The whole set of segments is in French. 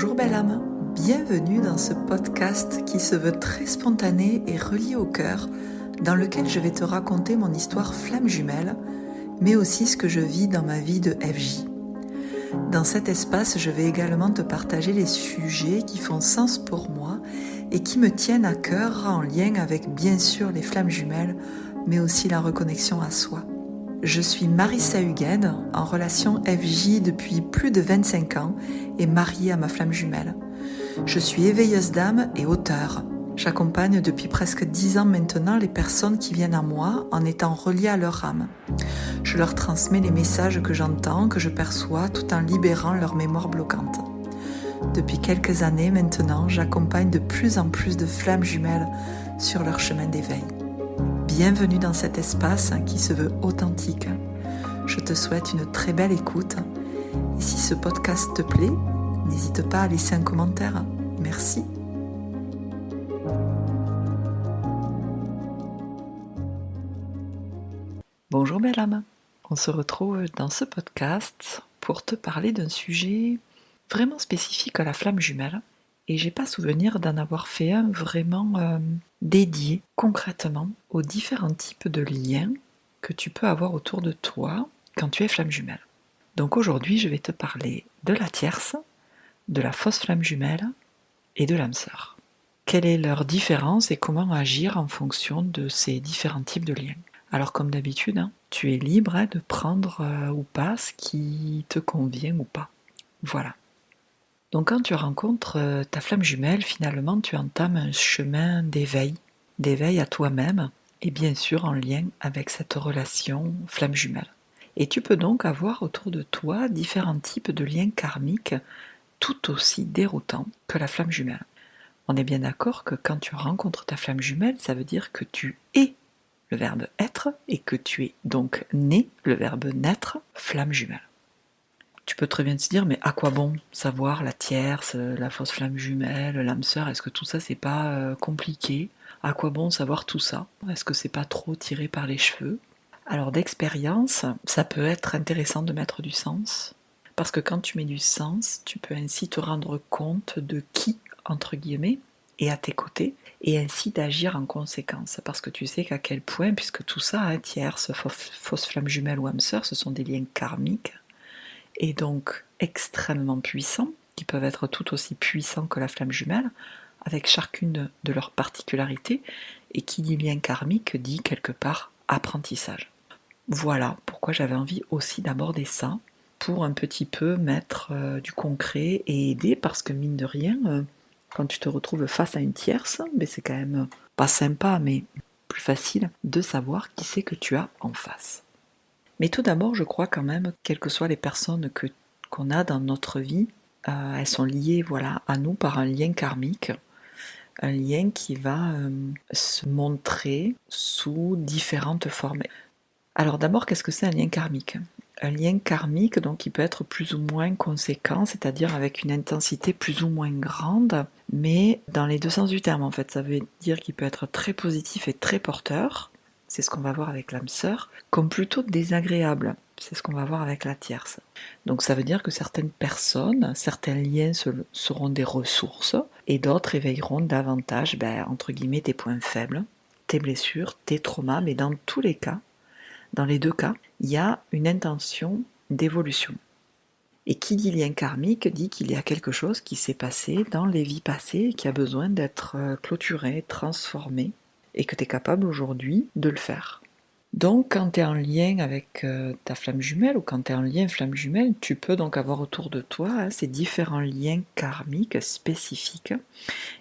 Bonjour belle âme, bienvenue dans ce podcast qui se veut très spontané et relié au cœur, dans lequel je vais te raconter mon histoire flamme jumelle, mais aussi ce que je vis dans ma vie de FJ. Dans cet espace, je vais également te partager les sujets qui font sens pour moi et qui me tiennent à cœur en lien avec bien sûr les flammes jumelles, mais aussi la reconnexion à soi. Je suis Marissa Hugued, en relation FJ depuis plus de 25 ans et mariée à ma flamme jumelle. Je suis éveilleuse d'âme et auteure. J'accompagne depuis presque 10 ans maintenant les personnes qui viennent à moi en étant reliées à leur âme. Je leur transmets les messages que j'entends, que je perçois, tout en libérant leur mémoire bloquante. Depuis quelques années maintenant, j'accompagne de plus en plus de flammes jumelles sur leur chemin d'éveil. Bienvenue dans cet espace qui se veut authentique. Je te souhaite une très belle écoute. Et si ce podcast te plaît, n'hésite pas à laisser un commentaire. Merci. Bonjour belle âme. On se retrouve dans ce podcast pour te parler d'un sujet vraiment spécifique à la flamme jumelle. Et j'ai pas souvenir d'en avoir fait un vraiment dédié concrètement aux différents types de liens que tu peux avoir autour de toi quand tu es flamme jumelle. Donc aujourd'hui, je vais te parler de la tierce, de la fausse flamme jumelle et de l'âme sœur. Quelle est leur différence et comment agir en fonction de ces différents types de liens? Alors comme d'habitude, tu es libre de prendre ou pas ce qui te convient ou pas. Voilà. Donc quand tu rencontres ta flamme jumelle, finalement tu entames un chemin d'éveil à toi-même et bien sûr en lien avec cette relation flamme jumelle. Et tu peux donc avoir autour de toi différents types de liens karmiques tout aussi déroutants que la flamme jumelle. On est bien d'accord que quand tu rencontres ta flamme jumelle, ça veut dire que tu es le verbe être et que tu es donc né, le verbe naître, flamme jumelle. Tu peux très bien te dire, mais à quoi bon savoir la tierce, la fausse flamme jumelle, l'âme sœur, est-ce que tout ça c'est pas compliqué? À quoi bon savoir tout ça? Est-ce que c'est pas trop tiré par les cheveux? Alors d'expérience, ça peut être intéressant de mettre du sens, parce que quand tu mets du sens, tu peux ainsi te rendre compte de qui, entre guillemets, est à tes côtés, et ainsi d'agir en conséquence, parce que tu sais qu'à quel point, puisque tout ça, tierce, fausse flamme jumelle ou âme sœur, ce sont des liens karmiques, et donc extrêmement puissants, qui peuvent être tout aussi puissants que la flamme jumelle, avec chacune de leurs particularités, et qui dit lien karmique dit quelque part apprentissage. Voilà pourquoi j'avais envie aussi d'aborder ça, pour un petit peu mettre du concret et aider, parce que mine de rien, quand tu te retrouves face à une tierce, c'est quand même pas sympa, mais plus facile de savoir qui c'est que tu as en face. Mais tout d'abord, je crois quand même, quelles que soient les personnes qu'on a dans notre vie, elles sont liées à nous par un lien karmique, un lien qui va se montrer sous différentes formes. Alors d'abord, qu'est-ce que c'est un lien karmique? Un lien karmique, donc, qui peut être plus ou moins conséquent, c'est-à-dire avec une intensité plus ou moins grande, mais dans les deux sens du terme en fait. Ça veut dire qu'il peut être très positif et très porteur, c'est ce qu'on va voir avec l'âme sœur, comme plutôt désagréable, c'est ce qu'on va voir avec la tierce. Donc ça veut dire que certaines personnes, certains liens seront des ressources, et d'autres éveilleront davantage, entre guillemets, tes points faibles, tes blessures, tes traumas, mais dans tous les cas, dans les deux cas, il y a une intention d'évolution. Et qui dit lien karmique dit qu'il y a quelque chose qui s'est passé dans les vies passées et qui a besoin d'être clôturé, transformé, et que tu es capable aujourd'hui de le faire. Donc quand tu es en lien avec ta flamme jumelle, ou quand tu es en lien flamme jumelle, tu peux donc avoir autour de toi ces différents liens karmiques spécifiques.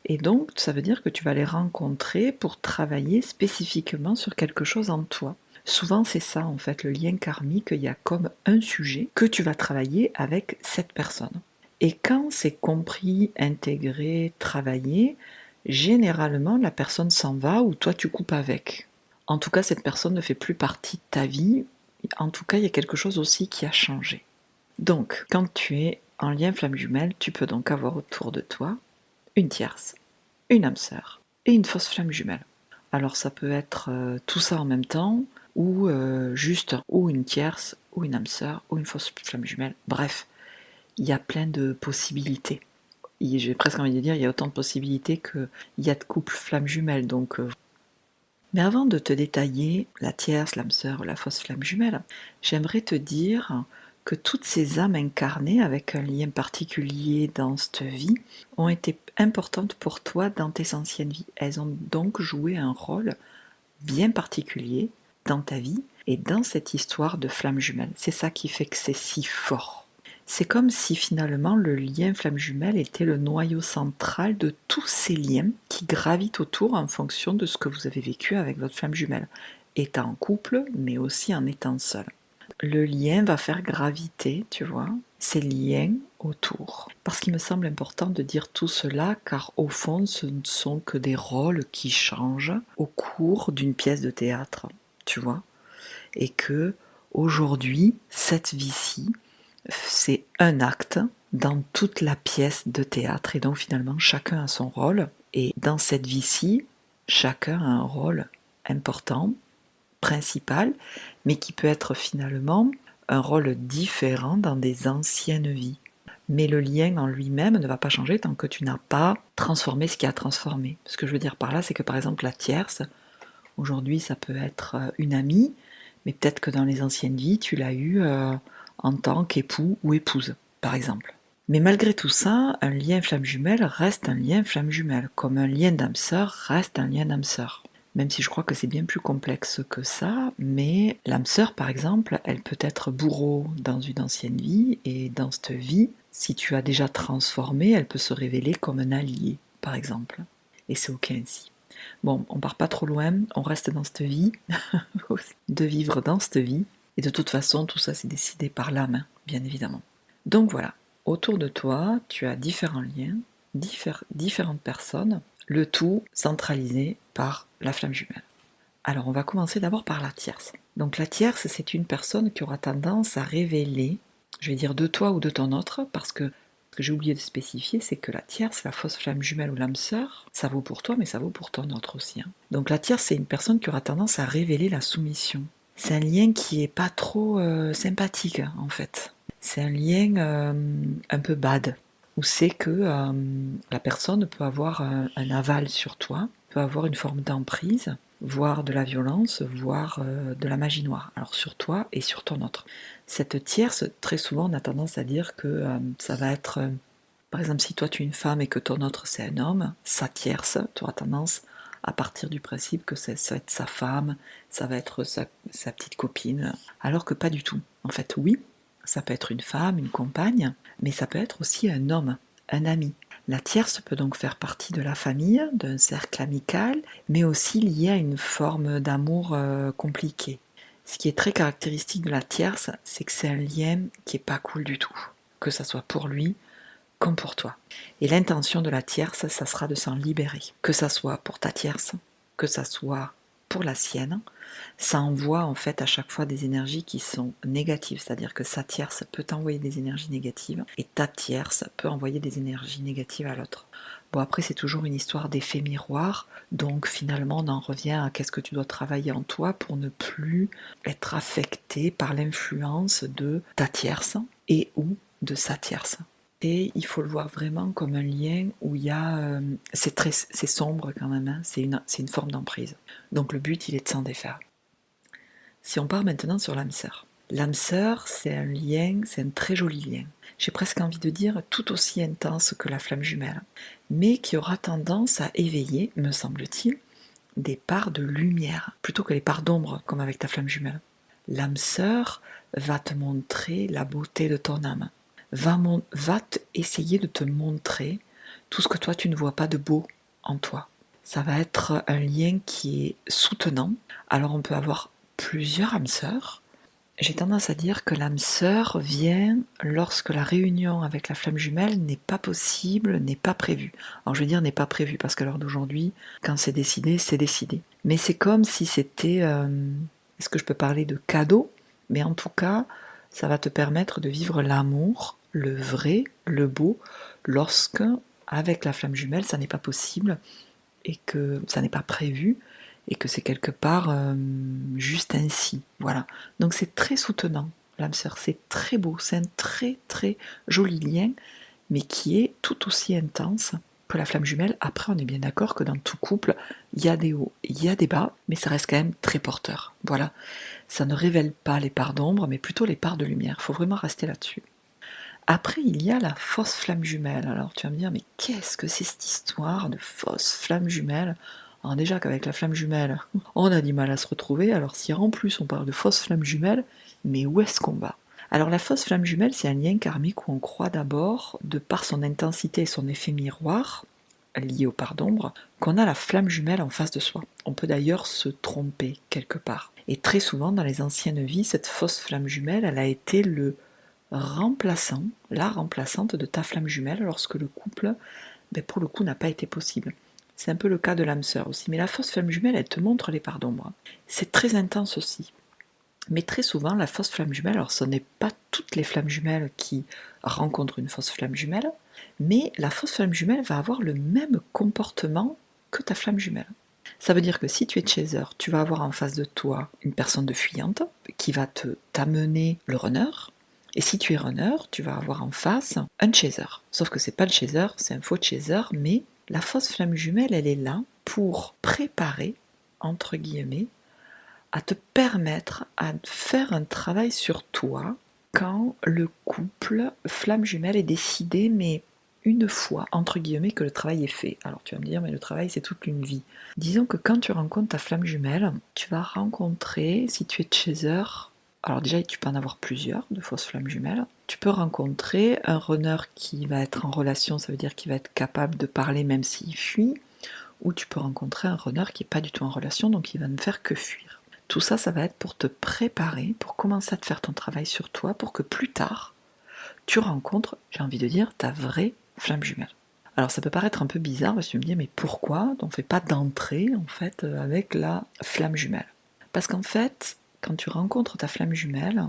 Et donc ça veut dire que tu vas les rencontrer pour travailler spécifiquement sur quelque chose en toi. Souvent c'est ça en fait, le lien karmique, il y a comme un sujet que tu vas travailler avec cette personne. Et quand c'est compris, intégré, travaillé, généralement la personne s'en va ou toi tu coupes avec. En tout cas cette personne ne fait plus partie de ta vie, en tout cas il y a quelque chose aussi qui a changé. Donc quand tu es en lien flamme jumelle, tu peux donc avoir autour de toi une tierce, une âme sœur et une fausse flamme jumelle. Alors ça peut être tout ça en même temps, ou juste ou une tierce, ou une âme sœur, ou une fausse flamme jumelle. Bref, il y a plein de possibilités. j'ai presque envie de dire, il y a autant de possibilités qu'il y a de couples flammes jumelles. Mais avant de te détailler la tierce, l'âme sœur, la fausse flamme jumelle, j'aimerais te dire que toutes ces âmes incarnées avec un lien particulier dans cette vie ont été importantes pour toi dans tes anciennes vies. Elles ont donc joué un rôle bien particulier dans ta vie et dans cette histoire de flamme jumelle. C'est ça qui fait que c'est si fort. C'est comme si finalement le lien flamme jumelle était le noyau central de tous ces liens qui gravitent autour en fonction de ce que vous avez vécu avec votre flamme jumelle, étant en couple mais aussi en étant seul. Le lien va faire graviter, tu vois, ces liens autour. Parce qu'il me semble important de dire tout cela, car au fond, ce ne sont que des rôles qui changent au cours d'une pièce de théâtre, tu vois. Et que aujourd'hui, cette vie-ci, c'est un acte dans toute la pièce de théâtre. Et donc finalement, chacun a son rôle. Et dans cette vie-ci, chacun a un rôle important, principal, mais qui peut être finalement un rôle différent dans des anciennes vies. Mais le lien en lui-même ne va pas changer tant que tu n'as pas transformé ce qui a transformé. Ce que je veux dire par là, c'est que par exemple la tierce, aujourd'hui ça peut être une amie, mais peut-être que dans les anciennes vies, tu l'as eu en tant qu'époux ou épouse, par exemple. Mais malgré tout ça, un lien flamme jumelle reste un lien flamme jumelle, comme un lien d'âme sœur reste un lien d'âme sœur. Même si je crois que c'est bien plus complexe que ça, mais l'âme sœur, par exemple, elle peut être bourreau dans une ancienne vie, et dans cette vie, si tu as déjà transformé, elle peut se révéler comme un allié, par exemple. Et c'est ok ainsi. Bon, on part pas trop loin, on reste dans cette vie, de vivre dans cette vie, et de toute façon, tout ça c'est décidé par l'âme, bien évidemment. Donc voilà, autour de toi, tu as différents liens, différentes personnes, le tout centralisé par la flamme jumelle. Alors on va commencer d'abord par la tierce. Donc la tierce, c'est une personne qui aura tendance à révéler, je vais dire de toi ou de ton autre, parce que ce que j'ai oublié de spécifier, c'est que la tierce, la fausse flamme jumelle ou l'âme sœur, ça vaut pour toi, mais ça vaut pour ton autre aussi. Donc la tierce, c'est une personne qui aura tendance à révéler la soumission. C'est un lien qui est pas trop sympathique, en fait. C'est un lien un peu bad, où c'est que la personne peut avoir un aval sur toi, peut avoir une forme d'emprise, voire de la violence, voire de la magie noire. Alors sur toi et sur ton autre. Cette tierce, très souvent, on a tendance à dire que ça va être, par exemple, si toi tu es une femme et que ton autre c'est un homme, sa tierce, tu auras tendance à partir du principe que ça va être sa femme, ça va être sa petite copine, alors que pas du tout. En fait, oui, ça peut être une femme, une compagne, mais ça peut être aussi un homme, un ami. La tierce peut donc faire partie de la famille, d'un cercle amical, mais aussi liée à une forme d'amour compliqué. Ce qui est très caractéristique de la tierce, c'est que c'est un lien qui est pas cool du tout, que ça soit pour lui comme pour toi. Et l'intention de la tierce, ça sera de s'en libérer, que ça soit pour ta tierce, que ça soit pour la sienne. Ça envoie en fait à chaque fois des énergies qui sont négatives, c'est-à-dire que sa tierce peut envoyer des énergies négatives et ta tierce peut envoyer des énergies négatives à l'autre. Bon, après c'est toujours une histoire d'effet miroir, donc finalement on en revient à qu'est-ce que tu dois travailler en toi pour ne plus être affecté par l'influence de ta tierce et ou de sa tierce. Et il faut le voir vraiment comme un lien où il y a... c'est sombre quand même, hein, c'est une forme d'emprise. Donc le but, il est de s'en défaire. Si on part maintenant sur l'âme sœur. L'âme sœur, c'est un lien, c'est un très joli lien. J'ai presque envie de dire tout aussi intense que la flamme jumelle, mais qui aura tendance à éveiller, me semble-t-il, des parts de lumière, plutôt que les parts d'ombre, comme avec ta flamme jumelle. L'âme sœur va te montrer la beauté de ton âme. Va essayer de te montrer tout ce que toi tu ne vois pas de beau en toi. Ça va être un lien qui est soutenant. Alors on peut avoir plusieurs âmes sœurs. J'ai tendance à dire que l'âme sœur vient lorsque la réunion avec la flamme jumelle n'est pas possible, n'est pas prévue. Alors je veux dire n'est pas prévue parce qu'à l'heure d'aujourd'hui, quand c'est décidé, c'est décidé. Mais c'est comme si c'était, est-ce que je peux parler de cadeau? Mais en tout cas, ça va te permettre de vivre l'amour, le vrai, le beau, lorsque, avec la flamme jumelle, ça n'est pas possible et que ça n'est pas prévu et que c'est quelque part juste ainsi. Voilà. Donc c'est très soutenant, l'âme sœur, c'est très beau, c'est un très très joli lien mais qui est tout aussi intense que la flamme jumelle. Après, on est bien d'accord que dans tout couple, il y a des hauts, il y a des bas, mais ça reste quand même très porteur. Voilà, ça ne révèle pas les parts d'ombre, mais plutôt les parts de lumière. Il faut vraiment rester là-dessus. Après, il y a la fausse flamme jumelle. Alors tu vas me dire, mais qu'est-ce que c'est cette histoire de fausse flamme jumelle? Alors déjà qu'avec la flamme jumelle, on a du mal à se retrouver, alors si en plus on parle de fausse flamme jumelle, mais où est-ce qu'on va? Alors la fausse flamme jumelle, c'est un lien karmique où on croit d'abord, de par son intensité et son effet miroir, lié aux parts d'ombre, qu'on a la flamme jumelle en face de soi. On peut d'ailleurs se tromper quelque part. Et très souvent dans les anciennes vies, cette fausse flamme jumelle, elle a été le remplaçant, la remplaçante de ta flamme jumelle lorsque le couple, pour le coup, n'a pas été possible. C'est un peu le cas de l'âme sœur aussi. Mais la fausse flamme jumelle, elle te montre les parts d'ombre. C'est très intense aussi. Mais très souvent, la fausse flamme jumelle, alors ce n'est pas toutes les flammes jumelles qui rencontrent une fausse flamme jumelle, mais la fausse flamme jumelle va avoir le même comportement que ta flamme jumelle. Ça veut dire que si tu es chaser, tu vas avoir en face de toi une personne de fuyante qui va t'amener le runner. Et si tu es runner, tu vas avoir en face un chaser. Sauf que c'est pas le chaser, c'est un faux chaser, mais la fausse flamme jumelle, elle est là pour préparer, entre guillemets, à te permettre à faire un travail sur toi quand le couple flamme jumelle est décidé, mais une fois, entre guillemets, que le travail est fait. Alors tu vas me dire, mais le travail c'est toute une vie. Disons que quand tu rencontres ta flamme jumelle, tu vas rencontrer, si tu es chaser, alors déjà tu peux en avoir plusieurs de fausses flammes jumelles, tu peux rencontrer un runner qui va être en relation, ça veut dire qu'il va être capable de parler même s'il fuit, ou tu peux rencontrer un runner qui n'est pas du tout en relation, donc il va ne faire que fuir. Tout ça, ça va être pour te préparer, pour commencer à te faire ton travail sur toi, pour que plus tard, tu rencontres, j'ai envie de dire, ta vraie flamme jumelle. Alors ça peut paraître un peu bizarre, parce que tu me dis, mais pourquoi on ne fait pas d'entrée, en fait, avec la flamme jumelle? Parce qu'en fait, quand tu rencontres ta flamme jumelle,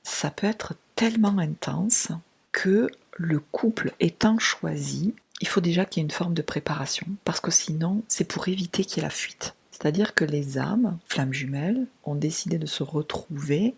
ça peut être tellement intense que le couple étant choisi, il faut déjà qu'il y ait une forme de préparation, parce que sinon, c'est pour éviter qu'il y ait la fuite. C'est-à-dire que les âmes, flammes jumelles, ont décidé de se retrouver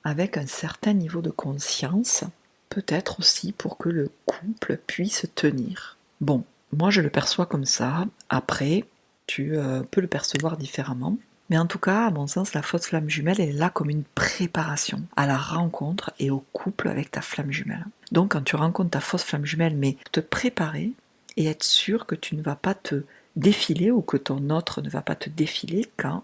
avec un certain niveau de conscience, peut-être aussi pour que le couple puisse tenir. Bon, moi je le perçois comme ça, après, tu peux le percevoir différemment. Mais en tout cas, à mon sens, la fausse flamme jumelle, elle est là comme une préparation à la rencontre et au couple avec ta flamme jumelle. Donc quand tu rencontres ta fausse flamme jumelle, mais te préparer et être sûr que tu ne vas pas te défiler ou que ton autre ne va pas te défiler quand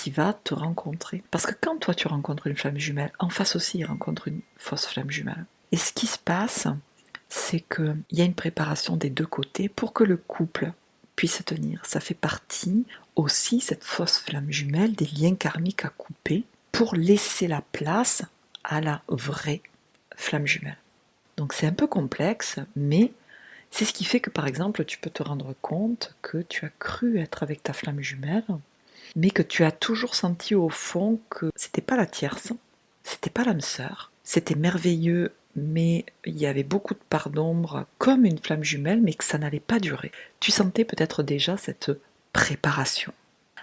il va te rencontrer. Parce que quand toi tu rencontres une flamme jumelle, en face aussi il rencontre une fausse flamme jumelle. Et ce qui se passe, c'est qu'il y a une préparation des deux côtés pour que le couple puisse tenir. Ça fait partie aussi, cette fausse flamme jumelle, des liens karmiques à couper pour laisser la place à la vraie flamme jumelle. Donc c'est un peu complexe, mais c'est ce qui fait que par exemple tu peux te rendre compte que tu as cru être avec ta flamme jumelle, mais que tu as toujours senti au fond que c'était pas la tierce, c'était pas l'âme sœur, c'était merveilleux, mais il y avait beaucoup de parts d'ombre comme une flamme jumelle, mais que ça n'allait pas durer. Tu sentais peut-être déjà cette préparation.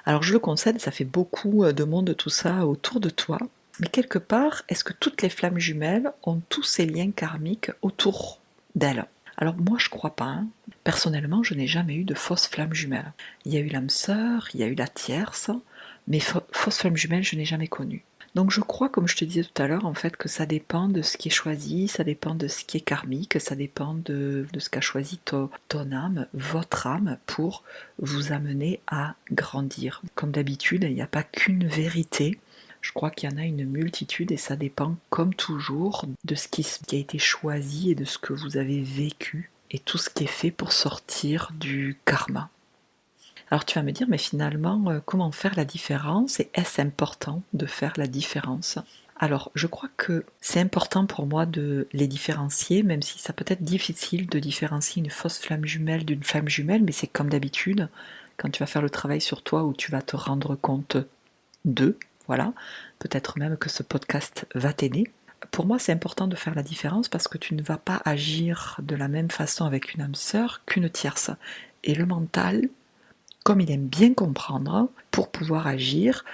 Alors je le concède, ça fait beaucoup de monde tout ça autour de toi, mais quelque part, est-ce que toutes les flammes jumelles ont tous ces liens karmiques autour d'elles? Alors moi je crois pas, hein. Personnellement je n'ai jamais eu de fausse flamme jumelle. Il y a eu l'âme sœur, il y a eu la tierce, mais fausse flamme jumelle je n'ai jamais connue. Donc je crois, comme je te disais tout à l'heure, en fait, que ça dépend de ce qui est choisi, ça dépend de ce qui est karmique, ça dépend de ce qu'a choisi ton âme, votre âme, pour vous amener à grandir. Comme d'habitude, il n'y a pas qu'une vérité. Je crois qu'il y en a une multitude et ça dépend, comme toujours, de ce qui a été choisi et de ce que vous avez vécu et tout ce qui est fait pour sortir du karma. Alors tu vas me dire, mais finalement, comment faire la différence et est-ce important de faire la différence? Alors je crois que c'est important pour moi de les différencier, même si ça peut être difficile de différencier une fausse flamme jumelle d'une flamme jumelle, mais c'est comme d'habitude, quand tu vas faire le travail sur toi où tu vas te rendre compte d'eux, voilà, peut-être même que ce podcast va t'aider. Pour moi, c'est important de faire la différence parce que tu ne vas pas agir de la même façon avec une âme sœur qu'une tierce. Et le mental, comme il aime bien comprendre, pour pouvoir agir,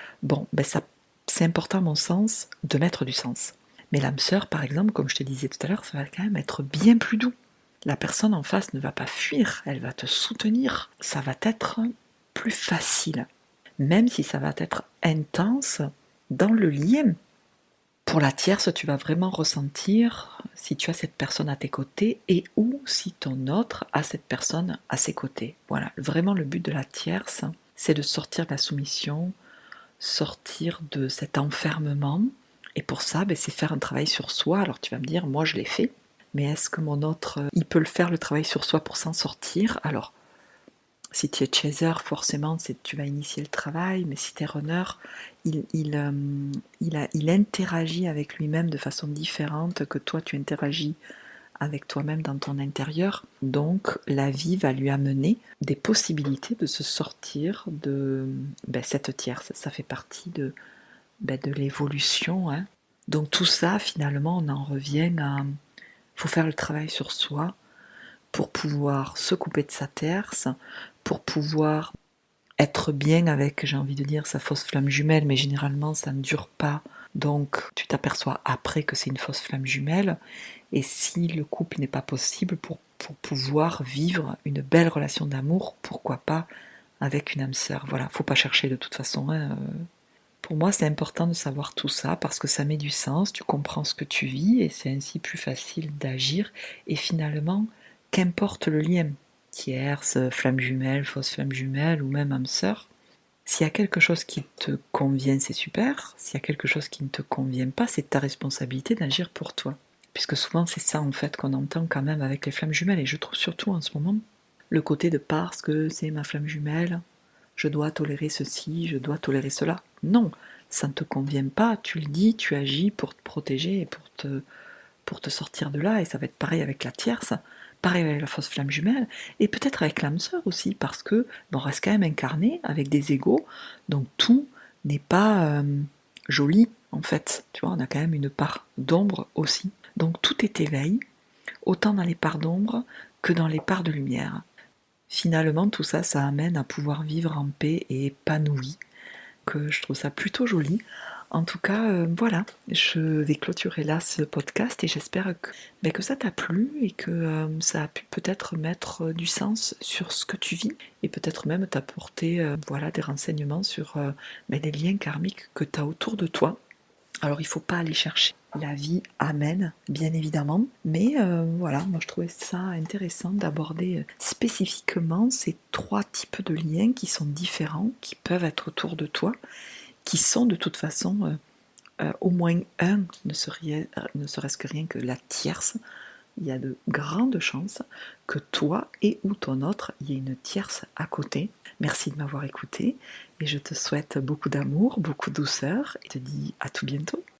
c'est important à mon sens de mettre du sens. Mais l'âme sœur, par exemple, comme je te disais tout à l'heure, ça va quand même être bien plus doux. La personne en face ne va pas fuir, elle va te soutenir. Ça va être plus facile, même si ça va être intense dans le lien. Pour la tierce, tu vas vraiment ressentir si tu as cette personne à tes côtés et ou si ton autre a cette personne à ses côtés. Voilà, vraiment le but de la tierce, c'est de sortir de la soumission, sortir de cet enfermement. Et pour ça, c'est faire un travail sur soi. Alors tu vas me dire, moi je l'ai fait, mais est-ce que mon autre, il peut le faire le travail sur soi pour s'en sortir? Alors, si tu es chaser, forcément, tu vas initier le travail, mais si tu es runner, il interagit avec lui-même de façon différente que toi, tu interagis avec toi-même dans ton intérieur. Donc, la vie va lui amener des possibilités de se sortir de cette tierce. Ça fait partie de l'évolution, hein. Donc tout ça, finalement, on en revient à... faut faire le travail sur soi pour pouvoir se couper de sa tierce, pour pouvoir être bien avec, j'ai envie de dire, sa fausse flamme jumelle, mais généralement ça ne dure pas, donc tu t'aperçois après que c'est une fausse flamme jumelle, et si le couple n'est pas possible, pour pouvoir vivre une belle relation d'amour, pourquoi pas avec une âme sœur. Voilà, faut pas chercher de toute façon, hein. Pour moi, c'est important de savoir tout ça parce que ça met du sens, tu comprends ce que tu vis et c'est ainsi plus facile d'agir. Et finalement, qu'importe le lien, tierce, flamme jumelle, fausse flamme jumelle ou même âme sœur, s'il y a quelque chose qui te convient, c'est super. S'il y a quelque chose qui ne te convient pas, c'est ta responsabilité d'agir pour toi. Puisque souvent, c'est ça en fait qu'on entend quand même avec les flammes jumelles. Et je trouve surtout en ce moment le côté de parce que c'est ma flamme jumelle, je dois tolérer ceci, je dois tolérer cela. Non, ça ne te convient pas, tu le dis, tu agis pour te protéger et pour te sortir de là, et ça va être pareil avec la tierce, pareil avec la fausse flamme jumelle, et peut-être avec l'âme sœur aussi, parce que on reste quand même incarné avec des égaux, donc tout n'est pas joli en fait, tu vois, on a quand même une part d'ombre aussi. Donc tout est éveil, autant dans les parts d'ombre que dans les parts de lumière. Finalement, tout ça, ça amène à pouvoir vivre en paix et épanoui, que je trouve ça plutôt joli. En tout cas, voilà, je vais clôturer là ce podcast et j'espère que ça t'a plu et que ça a pu peut-être mettre du sens sur ce que tu vis et peut-être même t'apporter voilà, des renseignements sur les liens karmiques que tu as autour de toi. Alors il ne faut pas aller chercher la vie amène, bien évidemment, mais voilà, moi je trouvais ça intéressant d'aborder spécifiquement ces 3 types de liens qui sont différents, qui peuvent être autour de toi, qui sont de toute façon au moins un, ne serait-ce que rien que la tierce. Il y a de grandes chances que toi et ou ton autre, il y ait une tierce à côté. Merci de m'avoir écouté et je te souhaite beaucoup d'amour, beaucoup de douceur et te dis à tout bientôt.